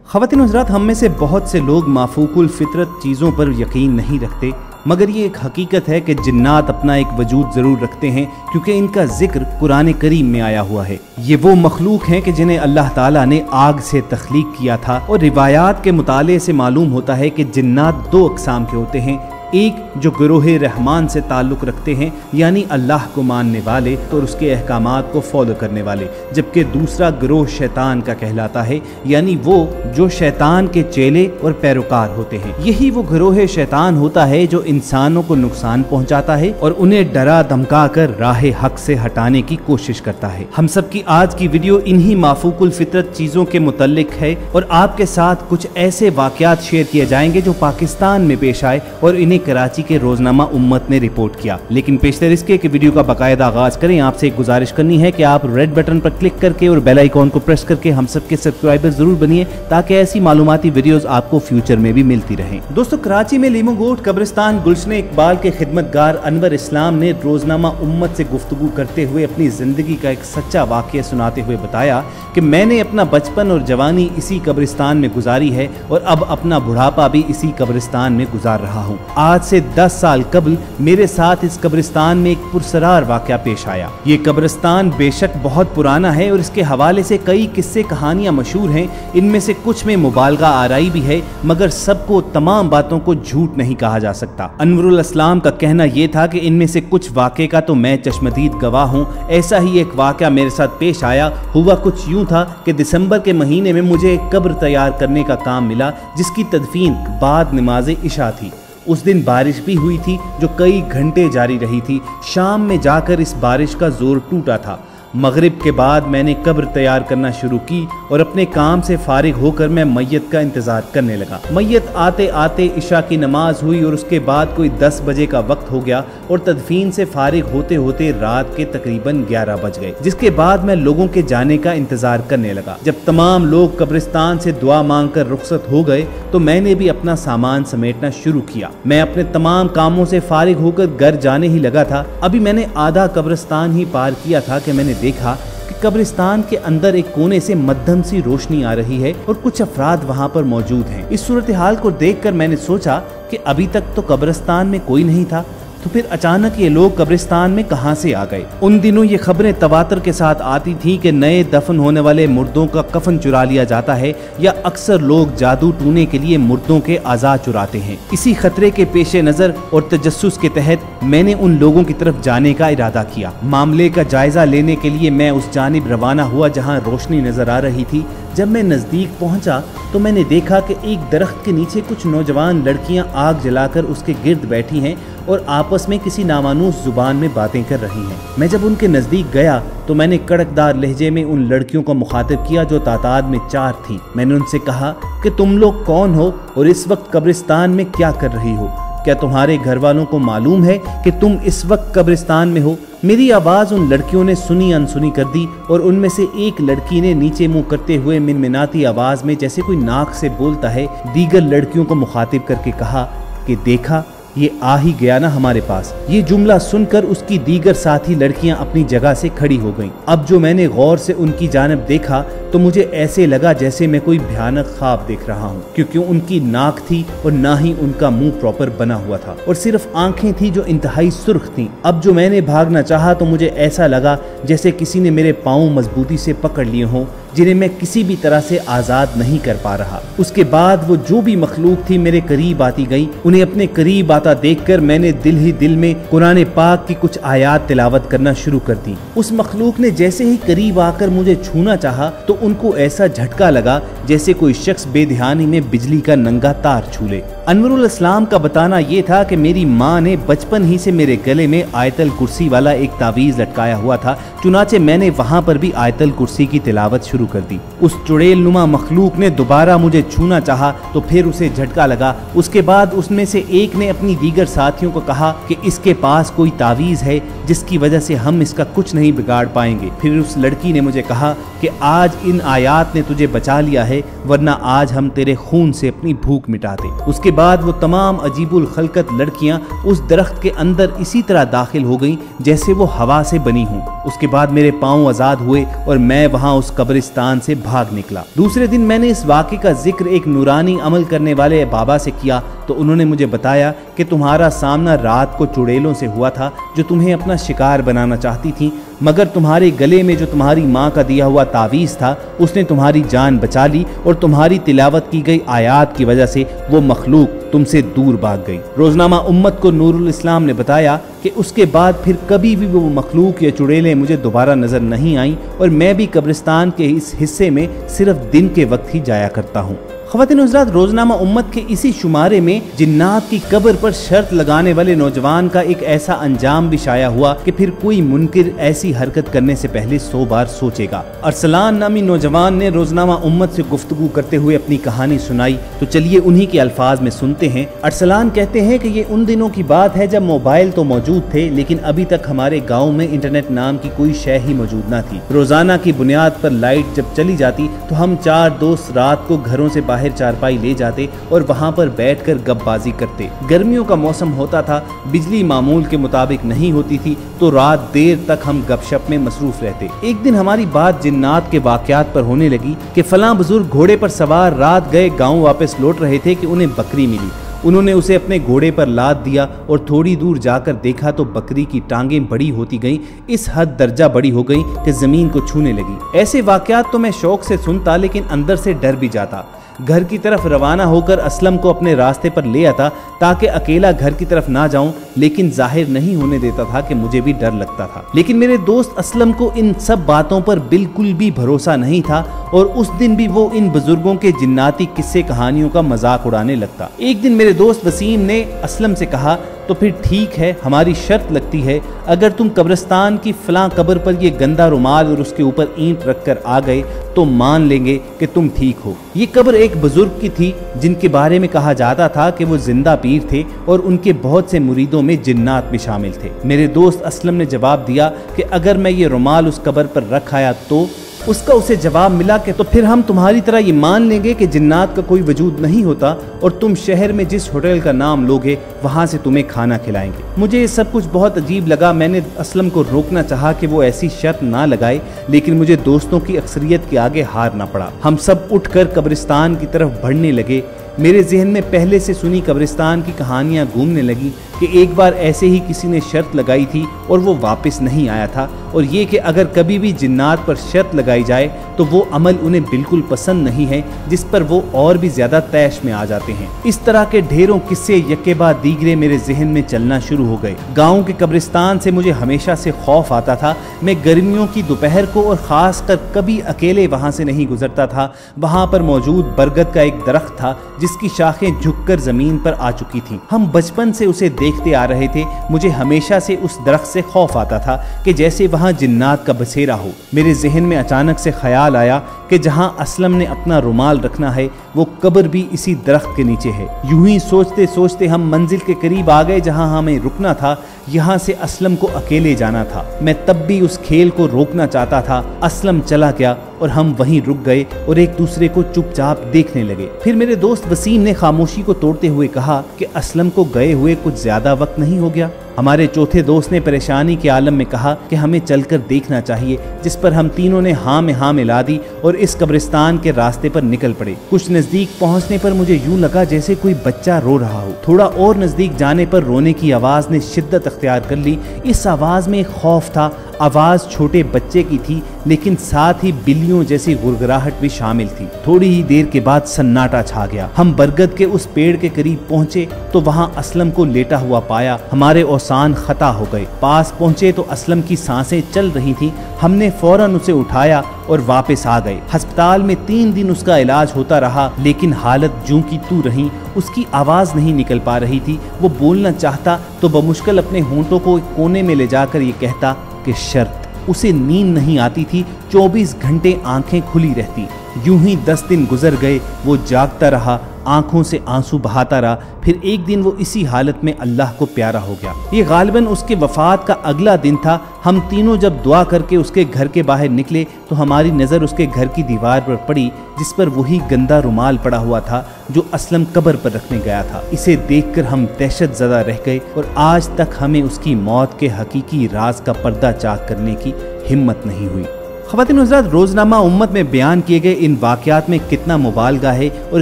ख़वातीन हज़रात, हम में से बहुत से लोग माफूकुल फितरत चीज़ों पर यकीन नहीं रखते, मगर ये एक हकीकत है कि जिन्नात अपना एक वजूद ज़रूर रखते हैं, क्योंकि इनका जिक्र कुरान करीम में आया हुआ है। ये वो मखलूक हैं कि जिन्हें अल्लाह ताला ने आग से तख्लीक किया था, और रिवायात के मुताले से मालूम होता है कि जिन्नात दो अक़साम के होते हैं। एक जो गिरोहे रहमान से ताल्लुक़ रखते हैं, यानी अल्लाह को मानने वाले और उसके अहकामात को फॉलो करने वाले, जबकि दूसरा गिरोह शैतान का कहलाता है, यानी वो जो शैतान के चेले और पैरोकार होते हैं। यही वो गिरोह शैतान होता है जो इंसानों को नुकसान पहुंचाता है और उन्हें डरा धमका कर राह हक से हटाने की कोशिश करता है। हम सब की आज की वीडियो इन्हीं माफूकुल फितरत चीज़ों के मुतल्लिक है, और आपके साथ कुछ ऐसे वाक़यात शेयर किए जाएंगे जो पाकिस्तान में पेश आए और इन्हें कराची के रोजनामा उम्मत ने रिपोर्ट किया। लेकिन पेशतर इसके कि वीडियो का बाकायदा आगाज करें, आपसे एक गुजारिश करनी है कि आप रेड बटन पर क्लिक करके और बेल आइकॉन को प्रेस करके हम सब के सब्सक्राइबर जरूर बनिए, ताकि ऐसी मालूमाती वीडियोस आपको फ्यूचर में भी मिलती रहें। दोस्तों, कराची में लीमोगोट कब्रिस्तान गुलशन इकबाल के खिदमतगार अनवर इस्लाम ने रोजनामा उम्मत से गुफ्तगू करते हुए अपनी जिंदगी का एक सच्चा वाक़या सुनाते हुए बताया कि मैंने अपना बचपन और जवानी इसी कब्रिस्तान में गुजारी है और अब अपना बुढ़ापा भी इसी कब्रिस्तान में गुजार रहा हूँ। आज से 10 साल कबल मेरे साथ इस कब्रिस्तान में एक पुरसरार वाक़या पेश आया। ये कब्रिस्तान बेशक बहुत पुराना है और इसके हवाले से कई किस्से कहानियां मशहूर हैं। इनमें से कुछ में मुबालगा आराई भी है, मगर सबको तमाम बातों को झूठ नहीं कहा जा सकता। अनवरुल इस्लाम का कहना यह था कि इनमें से कुछ वाक़े का तो मैं चश्मदीद गवाह हूँ। ऐसा ही एक वाक़या मेरे साथ पेश आया। हुआ कुछ यूँ था कि दिसंबर के महीने में मुझे एक कब्र तैयार करने का काम मिला, जिसकी तदफीन बाद नमाज इशा थी। उस दिन बारिश भी हुई थी जो कई घंटे जारी रही थी। शाम में जाकर इस बारिश का जोर टूटा था। मगरिब के बाद मैंने कब्र तैयार करना शुरू की और अपने काम से फारिग होकर मैं मैयत का इंतज़ार करने लगा। मैयत आते आते इशा की नमाज हुई और उसके बाद कोई 10 बजे का वक्त हो गया और तदफीन से फारिग होते होते रात के तकरीबन 11 बज गए, जिसके बाद मैं लोगों के जाने का इंतज़ार करने लगा। जब तमाम लोग कब्रिस्तान से दुआ मांग कर रुखसत हो गए तो मैंने भी अपना सामान समेटना शुरू किया। मैं अपने तमाम कामों से फारिग होकर घर जाने ही लगा था। अभी मैंने आधा कब्रिस्तान ही पार किया था कि मैंने देखा कि कब्रिस्तान के अंदर एक कोने से मध्यम सी रोशनी आ रही है और कुछ अफराद वहां पर मौजूद हैं। इस सूरत हाल को देखकर मैंने सोचा कि अभी तक तो कब्रिस्तान में कोई नहीं था, तो फिर अचानक ये लोग कब्रिस्तान में कहां से आ गए। उन दिनों ये खबरें तवातर के साथ आती थी कि नए दफन होने वाले मुर्दों का कफन चुरा लिया जाता है, या अक्सर लोग जादू टूने के लिए मुर्दों के आज़ा चुराते हैं। इसी खतरे के पेश नज़र और तजस्सुस के तहत मैंने उन लोगों की तरफ जाने का इरादा किया। मामले का जायजा लेने के लिए मैं उस जानिब रवाना हुआ जहाँ रोशनी नजर आ रही थी। जब मैं नज़दीक पहुंचा तो मैंने देखा कि एक दरख्त के नीचे कुछ नौजवान लड़कियां आग जलाकर उसके गिर्द बैठी हैं और आपस में किसी नामानूस जुबान में बातें कर रही हैं। मैं जब उनके नज़दीक गया तो मैंने कड़कदार लहजे में उन लड़कियों को मुखातिब किया जो तादाद में 4 थीं। मैंने उनसे कहा कि तुम लोग कौन हो और इस वक्त कब्रिस्तान में क्या कर रही हो? क्या तुम्हारे घर वालों को मालूम है कि तुम इस वक्त कब्रिस्तान में हो? मेरी आवाज़ उन लड़कियों ने सुनी अनसुनी कर दी और उनमें से एक लड़की ने नीचे मुंह करते हुए मिनमिनाती आवाज़ में, जैसे कोई नाक से बोलता है, दीगर लड़कियों को मुखातिब करके कहा कि देखा, ये आ ही गया ना हमारे पास। ये जुमला सुनकर उसकी दीगर साथी लड़कियां अपनी जगह से खड़ी हो गईं। अब जो मैंने गौर से उनकी जानिब देखा तो मुझे ऐसे लगा जैसे मैं कोई भयानक ख्वाब देख रहा हूँ, क्योंकि उनकी नाक थी और ना ही उनका मुंह प्रॉपर बना हुआ था, और सिर्फ आंखें थी जो इंतहाई सुर्ख थीं। अब जो मैंने भागना चाहा तो मुझे ऐसा लगा जैसे किसी ने मेरे पाँव मजबूती से पकड़ लिए हों, जिन्हें मैं किसी भी तरह से आज़ाद नहीं कर पा रहा। उसके बाद वो जो भी मखलूक थी मेरे करीब आती गई। उन्हें अपने करीब आता देखकर मैंने दिल ही दिल में कुरान पाक की कुछ आयात तिलावत करना शुरू कर दी। उस मखलूक ने जैसे ही करीब आकर मुझे छूना चाहा तो उनको ऐसा झटका लगा जैसे कोई शख्स बेध्यानी में बिजली का नंगा तार छू ले। अनवरुल इस्लाम का बताना ये था कि मेरी माँ ने बचपन ही से मेरे गले में आयतल कुर्सी वाला एक तावीज़ लटकाया हुआ था, चुनाचे मैंने वहाँ पर भी आयतल कुर्सी की तिलावत शुरू कर दी। उस चुड़ैल नुमा मखलूक ने दोबारा मुझे छूना चाहा तो फिर उसे झटका लगा। उसके बाद उसमें से एक ने अपनी दीगर साथियों को कहा कि इसके पास कोई तावीज़ है जिसकी वजह से हम इसका कुछ नहीं बिगाड़ पाएंगे। फिर उस लड़की ने मुझे कहा कि आज इन आयात ने तुझे बचा लिया है, वरना आज हम तेरे खून से अपनी भूख मिटाते। उसके बाद वो तमाम अजीबुल खलकत लड़कियां उस दरख्त के अंदर इसी तरह दाखिल हो गईं जैसे वो हवा से बनी हों। उसके बाद मेरे पांव आजाद हुए और मैं वहां उस कब्रिस्तान से भाग निकला। दूसरे दिन मैंने इस वाक़े का जिक्र एक नूरानी अमल करने वाले बाबा से किया तो उन्होंने मुझे बताया कि तुम्हारा सामना रात को चुड़ैलों से हुआ था जो तुम्हें अपना शिकार बनाना चाहती थी, मगर तुम्हारे गले में जो तुम्हारी माँ का दिया हुआ तावीज़ था उसने तुम्हारी जान बचा ली और तुम्हारी तिलावत की गई आयात की वजह से वो मखलूक तुमसे दूर भाग गई। रोजनामा उम्मत को नूरुल इस्लाम ने बताया कि उसके बाद फिर कभी भी वो मखलूक या चुड़ैलें मुझे दोबारा नजर नहीं आई और मैं भी कब्रिस्तान के इस हिस्से में सिर्फ दिन के वक्त ही जाया करता हूँ। ख़वातीन हज़रात, रोजनामा उम्मत के इसी शुमारे में जिन्नात की कब्र पर शर्त लगाने वाले नौजवान का एक ऐसा अंजाम भी शाया हुआ कि फिर कोई मुनकिर ऐसी हरकत करने से पहले 100 बार सोचेगा। अरसलान नामी नौजवान ने रोजनामा उम्मत से गुफ्तगू करते हुए अपनी कहानी सुनाई, तो चलिए उन्हीं के अल्फाज में सुनते हैं। अरसलान कहते हैं कि ये उन दिनों की बात है जब मोबाइल तो मौजूद थे लेकिन अभी तक हमारे गाँव में इंटरनेट नाम की कोई शय ही मौजूद न थी। रोजाना की बुनियाद पर लाइट जब चली जाती तो हम 4 दोस्त रात को घरों से बाहर चारपाई ले जाते और वहां पर बैठकर गपबाजी करते। गर्मियों का मौसम होता था, बिजली मामूल के मुताबिक नहीं होती थी तो रात देर तक हम गपशप में मसरूफ रहते। एक दिन हमारी बात जिन्नात के वाकयात पर होने लगी कि फलां बुजुर्ग घोड़े पर सवार रात गए गांव वापस लौट रहे थे कि उन्हें बकरी मिली। उन्होंने उसे अपने घोड़े पर लाद दिया और थोड़ी दूर जाकर देखा तो बकरी की टांगें बड़ी होती गईं, इस हद दर्जा बड़ी हो गई कि जमीन को छूने लगी। ऐसे वाकयात तो मैं शौक से सुनता लेकिन अंदर से डर भी जाता। घर की तरफ रवाना होकर असलम को अपने रास्ते पर ले आता ताकि अकेला घर की तरफ ना जाऊं, लेकिन जाहिर नहीं होने देता था कि मुझे भी डर लगता था। लेकिन मेरे दोस्त असलम को इन सब बातों पर बिल्कुल भी भरोसा नहीं था और उस दिन भी वो इन बुजुर्गों के जिन्नाती किस्से कहानियों का मजाक उड़ाने लगता। एक दिन मेरे दोस्त वसीम ने असलम से कहा, तो फिर ठीक है, हमारी शर्त लगती है, अगर तुम कब्रिस्तान की फलां कब्र पर ये गंदा रुमाल और उसके ऊपर ईंट रखकर आ गए तो मान लेंगे कि तुम ठीक हो। ये कब्र एक बुजुर्ग की थी जिनके बारे में कहा जाता था कि वो जिंदा पीर थे और उनके बहुत से मुरीदों में जिन्नात भी शामिल थे। मेरे दोस्त असलम ने जवाब दिया कि अगर मैं ये रुमाल उस कब्र पर रख आया तो उसका उसे जवाब मिला कि तो फिर हम तुम्हारी तरह ये मान लेंगे कि जिन्नात का कोई वजूद नहीं होता और तुम शहर में जिस होटल का नाम लोगे वहां से तुम्हें खाना खिलाएंगे। मुझे ये सब कुछ बहुत अजीब लगा। मैंने असलम को रोकना चाहा कि वो ऐसी शर्त ना लगाए, लेकिन मुझे दोस्तों की अक्सरियत के आगे हार ना पड़ा। हम सब उठकर कब्रिस्तान की तरफ बढ़ने लगे। मेरे जहन में पहले से सुनी कब्रिस्तान की कहानियां घूमने लगी कि एक बार ऐसे ही किसी ने शर्त लगाई थी और वो वापस नहीं आया था, और ये कि अगर कभी भी जिन्नात पर शर्त लगाई जाए तो वो अमल उन्हें बिल्कुल पसंद नहीं है, जिस पर वो और भी ज्यादा तैश में आ जाते हैं। इस तरह के ढेरों किस्से यके बाद दीगरे मेरे जहन में चलना शुरू हो गए। गाँव के कब्रिस्तान से मुझे हमेशा से खौफ आता था। मैं गर्मियों की दोपहर को और खासकर कभी अकेले वहाँ से नहीं गुजरता था। वहाँ पर मौजूद बरगद का एक दरख्त था जिसकी शाखें झुककर जमीन पर आ चुकी थीं। हम बचपन से उसे देखते आ रहे थे। मुझे हमेशा से उस दरख्त से खौफ आता था कि जैसे वहाँ जिन्नात का बसेरा हो। मेरे जहन में अचानक से ख्याल आया कि जहाँ असलम ने अपना रुमाल रखना है वो कब्र भी इसी दरख्त के नीचे है। यूं ही सोचते सोचते हम मंजिल के करीब आ गए जहाँ हमें रुकना था। यहाँ से असलम को अकेले जाना था। मैं तब भी उस खेल को रोकना चाहता था। असलम चला गया और हम वहीं रुक गए और एक दूसरे को चुपचाप देखने लगे। फिर मेरे दोस्त वसीम ने खामोशी को तोड़ते हुए कहा कि असलम को गए हुए कुछ ज्यादा वक्त नहीं हो गया। हमारे चौथे दोस्त ने परेशानी के आलम में कहा कि हमें चलकर देखना चाहिए, जिस पर हम तीनों ने हाँ में हाँ मिला दी और इस कब्रिस्तान के रास्ते पर निकल पड़े। कुछ नजदीक पहुंचने पर मुझे यूं लगा जैसे कोई बच्चा रो रहा हो। थोड़ा और नजदीक जाने पर रोने की आवाज ने शिद्दत अख्तियार कर ली। इस आवाज में खौफ था। आवाज छोटे बच्चे की थी, लेकिन साथ ही बिल्लियों जैसी गुरगुराहट भी शामिल थी। थोड़ी ही देर के बाद सन्नाटा छा गया। हम बरगद के उस पेड़ के करीब पहुंचे तो वहां असलम को लेटा हुआ पाया। हमारे औसान खता हो गए। पास पहुंचे तो असलम की सांसें चल रही थीं। हमने फौरन उसे उठाया और वापस आ गए। अस्पताल में 3 दिन उसका इलाज होता रहा, लेकिन हालत जूं की तू रही। उसकी आवाज नहीं निकल पा रही थी। वो बोलना चाहता तो बमुश्किल अपने होंठों को एक कोने में ले जाकर ये कहता कि शर्त। उसे नींद नहीं आती थी। 24 घंटे आंखें खुली रहती। यूं ही 10 दिन गुजर गए। वो जागता रहा, आंखों से आंसू बहाता रहा। फिर एक दिन वो इसी हालत में अल्लाह को प्यारा हो गया। ये गालिबन उसके वफात का अगला दिन था। हम तीनों जब दुआ करके उसके घर के बाहर निकले तो हमारी नज़र उसके घर की दीवार पर पड़ी, जिस पर वही गंदा रुमाल पड़ा हुआ था। जो असलम कब्र पर रखने गया था। इसे देखकर हम दहशत ज़दा रह गए और आज तक हमें उसकी मौत के हकीकी राज का पर्दा चाक करने की हिम्मत नहीं हुई। ख़वातीन हज़रात, रोज़नामा उम्मत में बयान किए गए इन वाक़यात में कितना मुबालगा है और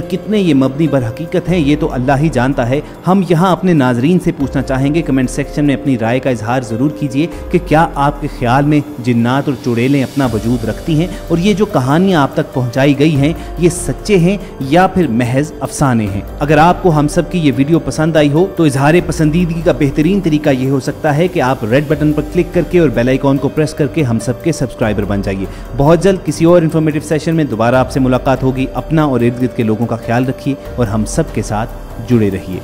कितने ये मबनी बर हकीकत हैं, ये तो अल्लाह ही जानता है। हम यहाँ अपने नाजरीन से पूछना चाहेंगे, कमेंट सेक्शन में अपनी राय का इजहार ज़रूर कीजिए कि क्या आपके ख्याल में जिन्नात और चुड़ैलें अपना वजूद रखती हैं और ये जो कहानियाँ आप तक पहुँचाई गई हैं ये सच्चे हैं या फिर महज अफसाने हैं। अगर आपको हम सब की ये वीडियो पसंद आई हो तो इजहार पसंदीदगी का बेहतरीन तरीका ये हो सकता है कि आप रेड बटन पर क्लिक करके और बेल आइकॉन को प्रेस करके हम सबके सब्सक्राइबर बन जाइए। बहुत जल्द किसी और इन्फॉर्मेटिव सेशन में दोबारा आपसे मुलाकात होगी। अपना और इर्द गिर्द के लोगों का ख्याल रखिए और हम सब के साथ जुड़े रहिए।